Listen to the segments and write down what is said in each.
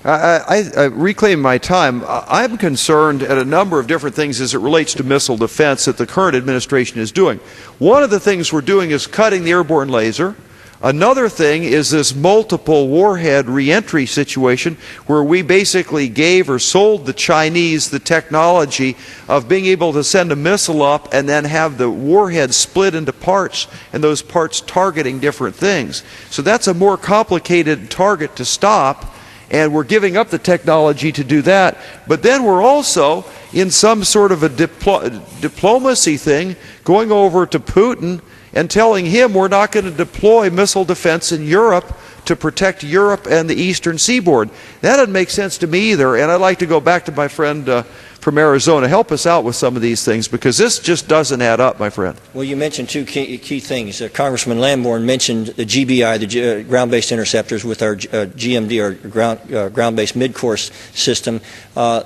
I reclaim my time. I'm concerned at a number of different things as it relates to missile defense that the current administration is doing. One of the things we're doing is cutting the airborne laser. Another thing is this multiple warhead reentry situation where we basically gave or sold the Chinese the technology of being able to send a missile up and then have the warhead split into parts and those parts targeting different things. So that's a more complicated target to stop, and we're giving up the technology to do that. But then we're also in some sort of a diplomacy thing going over to Putin and telling him we're not going to deploy missile defense in Europe to protect Europe and the eastern seaboard. That doesn't make sense to me either, and I'd like to go back to my friend from Arizona. Help us out with some of these things, because this just doesn't add up, my friend. Well, you mentioned two key things. Congressman Lamborn mentioned the GBI, the ground-based interceptors, with our GMD, our ground-based mid-course system.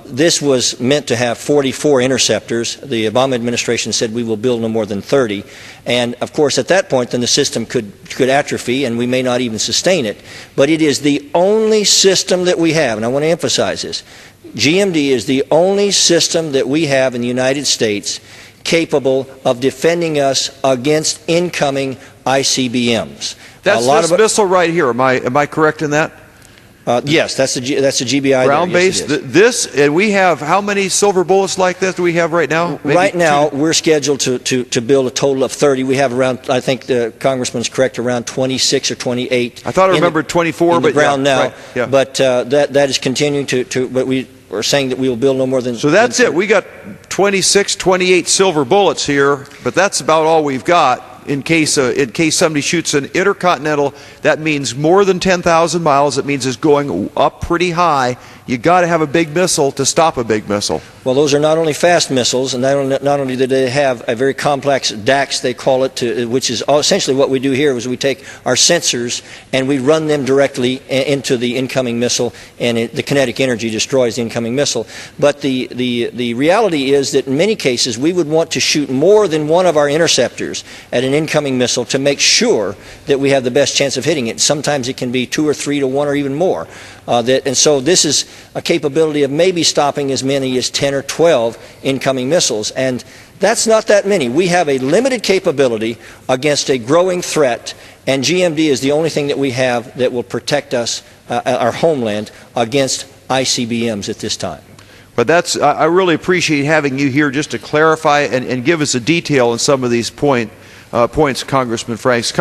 This was meant to have 44 interceptors. The Obama administration said we will build no more than 30. And, of course, at that point, then the system could atrophy, and we may not even sustain it. But it is the only system that we have, and I want to emphasize this. GMD is the only system that we have in the United States capable of defending us against incoming ICBMs. That's this missile right here. Am I correct in that? Yes, that's the GBI. Ground-based. Yes, and we have how many silver bullets like this do we have right now? Maybe right now, we're scheduled to build a total of 30. We have around, I think the Congressman's correct, around 26 or 28. I thought I remembered 24, in the but ground yeah, now. right, yeah. But that is continuing but we are saying that we will build no more than. So that's it. We got 26, 28 silver bullets here, but that's about all we've got. In case somebody shoots an intercontinental, that means more than 10,000 miles. It means it's going up pretty high. You got to have a big missile to stop a big missile. Well, those are not only fast missiles, and not only do they have a very complex DAX, they call it, which is essentially what we do here is we take our sensors and we run them directly into the incoming missile, and the kinetic energy destroys the incoming missile. But the reality is that in many cases we would want to shoot more than one of our interceptors at an incoming missile to make sure that we have the best chance of hitting it. Sometimes it can be 2 or 3 to 1 or even more. And so this is a capability of maybe stopping as many as 10 or 12 incoming missiles. And that's not that many. We have a limited capability against a growing threat, and GMD is the only thing that we have that will protect us, our homeland, against ICBMs at this time. But I really appreciate having you here just to clarify and give us a detail on some of these points, Congressman Franks.